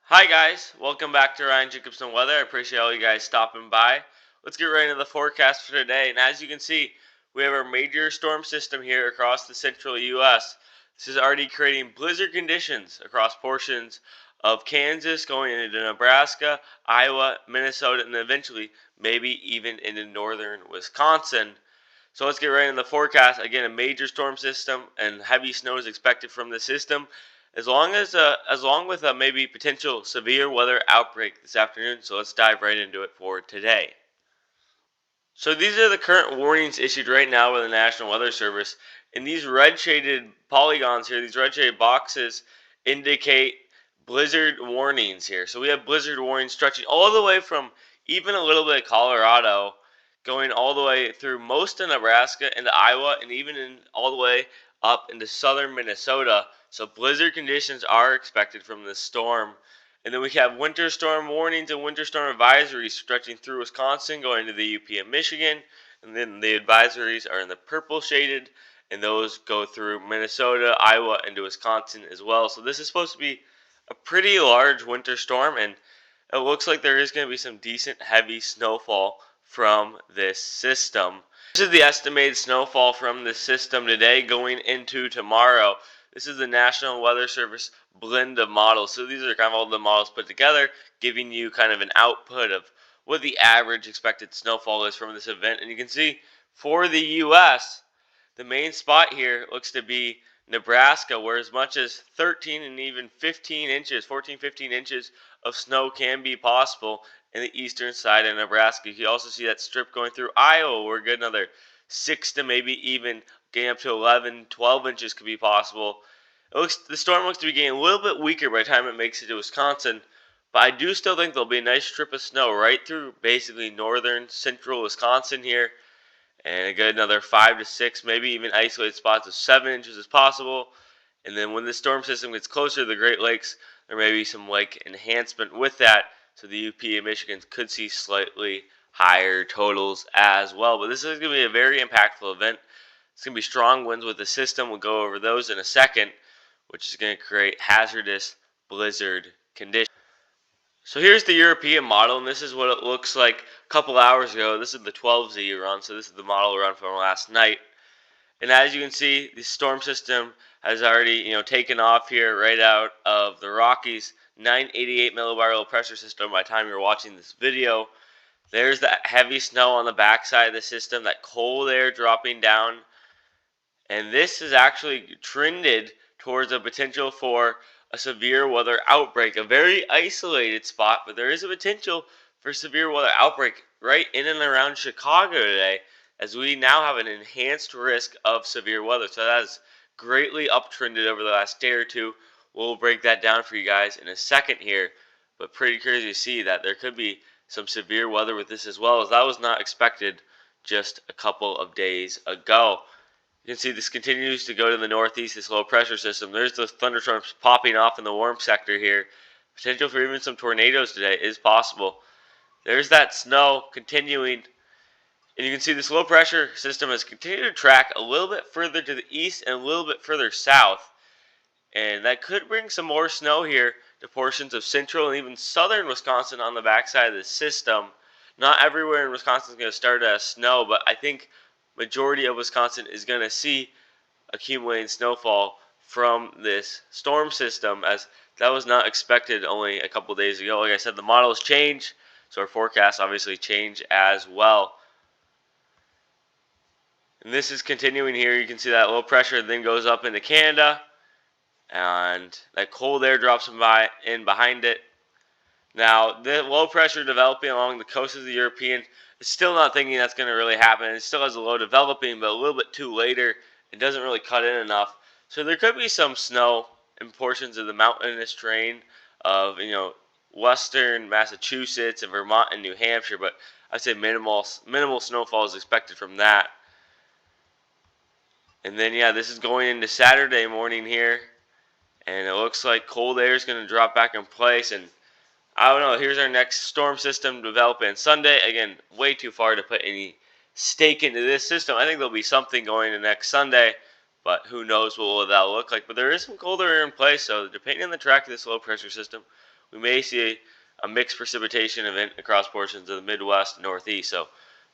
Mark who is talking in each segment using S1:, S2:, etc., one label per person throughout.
S1: Hi guys, welcome back to Ryan Jacobson Weather. I appreciate all you guys stopping by. Let's get right into the forecast for today. And as you can see, we have our major storm system here across the central U.S. This is already creating blizzard conditions across portions of Kansas, going into Nebraska, Iowa, Minnesota, and eventually maybe even into northern Wisconsin. So let's get right into the forecast. Again, a major storm system and heavy snow is expected from the system, along with a maybe potential severe weather outbreak this afternoon. So let's dive right into it for today. So these are the current warnings issued right now by the National Weather Service. And these red shaded polygons here, these red shaded boxes, indicate blizzard warnings here. So we have blizzard warnings stretching all the way from even a little bit of Colorado, going all the way through most of Nebraska into Iowa, and even all the way up into southern Minnesota. So blizzard conditions are expected from this storm. And then we have winter storm warnings and winter storm advisories stretching through Wisconsin, going to the UP of Michigan. And then the advisories are in the purple shaded, and those go through Minnesota, Iowa, and to Wisconsin as well. So this is supposed to be a pretty large winter storm, and it looks like there is going to be some decent heavy snowfall from this system. This is the estimated snowfall from this system today going into tomorrow. This is the National Weather Service blend of models. So these are kind of all the models put together, giving you kind of an output of what the average expected snowfall is from this event. And you can see for the U.S., the main spot here looks to be Nebraska, where as much as 13 and even 15 inches, 14, 15 inches of snow can be possible in the eastern side of Nebraska. You can also see that strip going through Iowa, where a good another 6 to maybe even getting up to 11, 12 inches could be possible. The storm looks to be getting a little bit weaker by the time it makes it to Wisconsin, but I do still think there'll be a nice strip of snow right through basically northern central Wisconsin here, and a good another 5 to 6, maybe even isolated spots of 7 inches is possible. And then when the storm system gets closer to the Great Lakes, there may be some lake enhancement with that, so the UP of Michigan could see slightly higher totals as well. But this is going to be a very impactful event. It's going to be strong winds with the system. We'll go over those in a second, which is going to create hazardous blizzard conditions. So here's the European model, and this is what it looks like a couple hours ago. This is the 12Z you run, so this is the model run from last night. And as you can see, the storm system has already, taken off here right out of the Rockies. 988 millibar low pressure system by the time you're watching this video. There's that heavy snow on the backside of the system, that cold air dropping down. And this is actually trended towards a potential for a severe weather outbreak. A very isolated spot, but there is a potential for severe weather outbreak right in and around Chicago today, as we now have an enhanced risk of severe weather. So that has greatly uptrended over the last day or two. We'll break that down for you guys in a second here, but pretty crazy to see that there could be some severe weather with this as well, as that was not expected just a couple of days ago. You can see this continues to go to the northeast, this low pressure system. There's the thunderstorms popping off in the warm sector here. Potential for even some tornadoes today is possible. There's that snow continuing. And you can see this low pressure system has continued to track a little bit further to the east and a little bit further south. And that could bring some more snow here to portions of central and even southern Wisconsin on the backside of the system. Not everywhere in Wisconsin is going to start as snow, but I think majority of Wisconsin is going to see accumulating snowfall from this storm system, as that was not expected only a couple days ago. Like I said, the models change, so our forecasts obviously change as well. And this is continuing here. You can see that low pressure then goes up into Canada, and that cold air drops in behind it. Now, the low pressure developing along the coast of the European is still not thinking that's going to really happen. It still has a low developing, but a little bit too later. It doesn't really cut in enough. So there could be some snow in portions of the mountainous terrain of, western Massachusetts and Vermont and New Hampshire, but I'd say minimal snowfall is expected from that. And then, this is going into Saturday morning here, and it looks like cold air is going to drop back in place. And I don't know. Here's our next storm system developing Sunday. Again, way too far to put any stake into this system. I think there'll be something going to next Sunday, but who knows what that'll look like. But there is some colder air in place, so depending on the track of this low pressure system, we may see a mixed precipitation event across portions of the Midwest and Northeast. So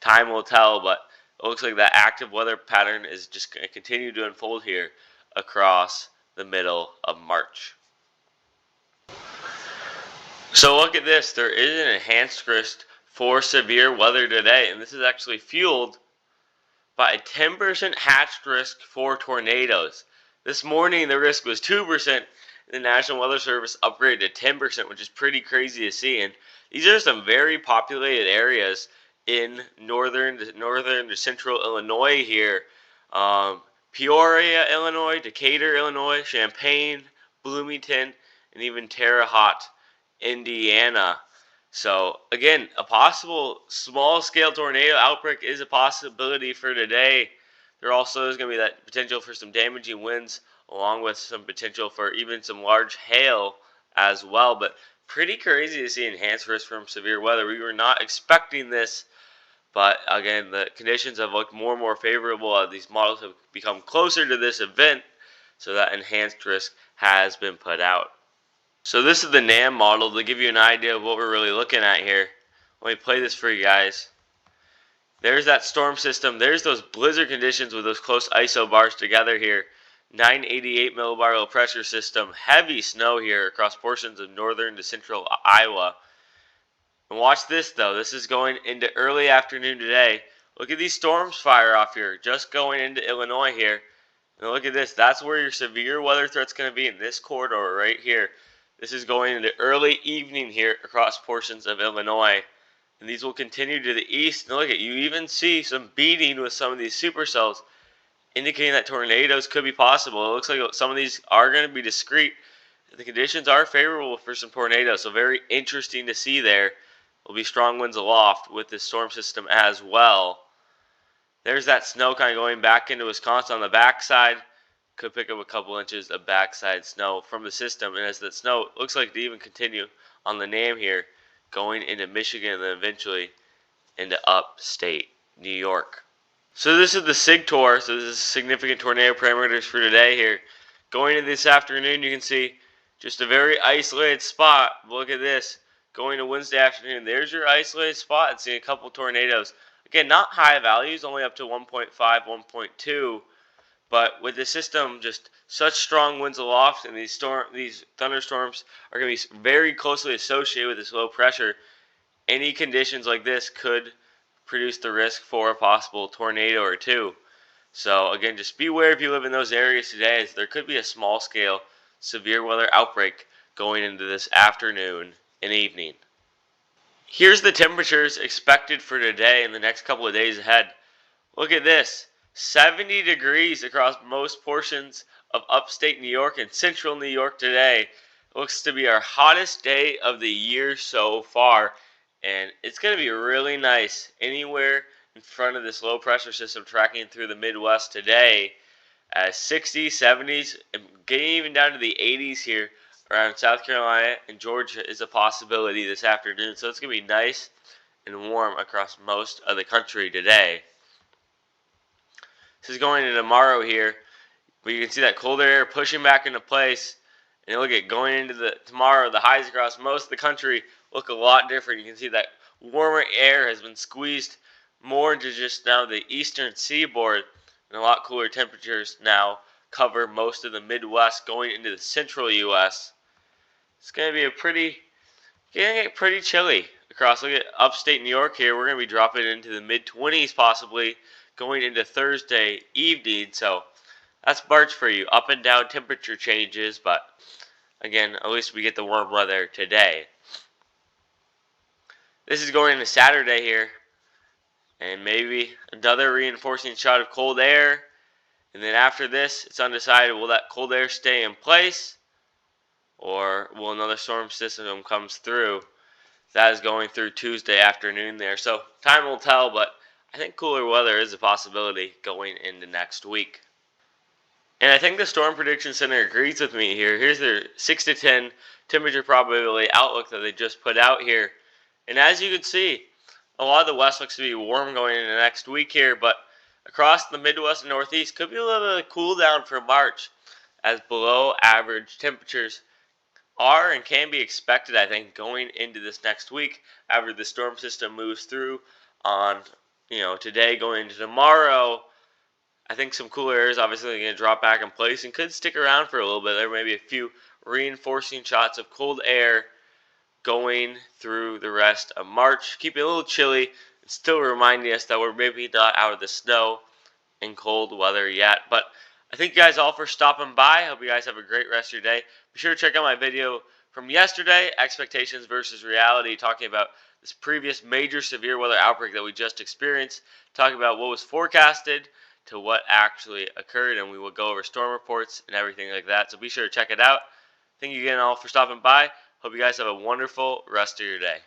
S1: time will tell, but it looks like that active weather pattern is just going to continue to unfold here across the middle of March. So look at this. There is an enhanced risk for severe weather today, and this is actually fueled by a 10% hatched risk for tornadoes. This morning, the risk was 2%. The National Weather Service upgraded to 10%, which is pretty crazy to see. And these are some very populated areas in northern to central Illinois here. Peoria, Illinois, Decatur, Illinois, Champaign, Bloomington, and even Terre Haute, Indiana. So again, a possible small-scale tornado outbreak is a possibility for today. There also is going to be that potential for some damaging winds, along with some potential for even some large hail as well. But pretty crazy to see enhanced risk from severe weather. We were not expecting this, but again, the conditions have looked more and more favorable as these models have become closer to this event, so that enhanced risk has been put out. So this is the NAM model to give you an idea of what we're really looking at here. Let me play this for you guys. There's that storm system. There's those blizzard conditions with those close isobars together here. 988 millibar low pressure system. Heavy snow here across portions of northern to central Iowa. And watch this though. This is going into early afternoon today. Look at these storms fire off here. Just going into Illinois here. And look at this. That's where your severe weather threat's going to be, in this corridor right here. This is going into early evening here across portions of Illinois. And these will continue to the east. And look at, you even see some beating with some of these supercells, indicating that tornadoes could be possible. It looks like some of these are going to be discrete. The conditions are favorable for some tornadoes. So very interesting to see there. Will be strong winds aloft with this storm system as well. There's that snow kind of going back into Wisconsin on the backside. Could pick up a couple inches of backside snow from the system. And as that snow looks like to even continue on the NAM here, going into Michigan and then eventually into upstate New York. So this is the SIG tour. So this is significant tornado parameters for today here. Going into this afternoon, you can see just a very isolated spot. Look at this. Going to Wednesday afternoon, there's your isolated spot and seeing a couple tornadoes. Again, not high values, only up to 1.5, 1.2. But with the system, just such strong winds aloft, and these thunderstorms are going to be very closely associated with this low pressure. Any conditions like this could produce the risk for a possible tornado or two. So again, just beware if you live in those areas today, as there could be a small-scale severe weather outbreak going into this afternoon and evening. Here's the temperatures expected for today and the next couple of days ahead. Look at this. 70 degrees across most portions of upstate New York and central New York today. Looks to be our hottest day of the year so far. And it's going to be really nice anywhere in front of this low pressure system tracking through the Midwest today. 60s, 70s, and getting even down to the 80s here around South Carolina and Georgia is a possibility this afternoon. So it's going to be nice and warm across most of the country today. This is going into tomorrow here, but you can see that colder air pushing back into place. And look at going into tomorrow, the highs across most of the country look a lot different. You can see that warmer air has been squeezed more into just now the eastern seaboard, and a lot cooler temperatures now cover most of the Midwest going into the central U.S. It's going to be going to get pretty chilly across. Look at upstate New York here. We're going to be dropping into the mid-20s possibly going into Thursday evening. So that's March for you. Up and down temperature changes, but again, at least we get the warm weather today. This is going into Saturday here, and maybe another reinforcing shot of cold air. And then after this, it's undecided, will that cold air stay in place, or will another storm system come through? That is going through Tuesday afternoon there. So time will tell, but I think cooler weather is a possibility going into next week. And I think the Storm Prediction Center agrees with me here. Here's their 6 to 10 temperature probability outlook that they just put out here. And as you can see, a lot of the West looks to be warm going into next week here, but across the Midwest and Northeast could be a little bit of a cool down for March, as below average temperatures are and can be expected, I think, going into this next week after the storm system moves through on, today going into tomorrow. I think some cooler air is obviously going to drop back in place and could stick around for a little bit. There may be a few reinforcing shots of cold air going through the rest of March, keeping it a little chilly and still reminding us that we're maybe not out of the snow and cold weather yet. But I thank you guys all for stopping by. I hope you guys have a great rest of your day. Be sure to check out my video from yesterday, expectations versus reality, talking about this previous major severe weather outbreak that we just experienced, talking about what was forecasted to what actually occurred, and we will go over storm reports and everything like that. So be sure to check it out. Thank you again all for stopping by. Hope you guys have a wonderful rest of your day.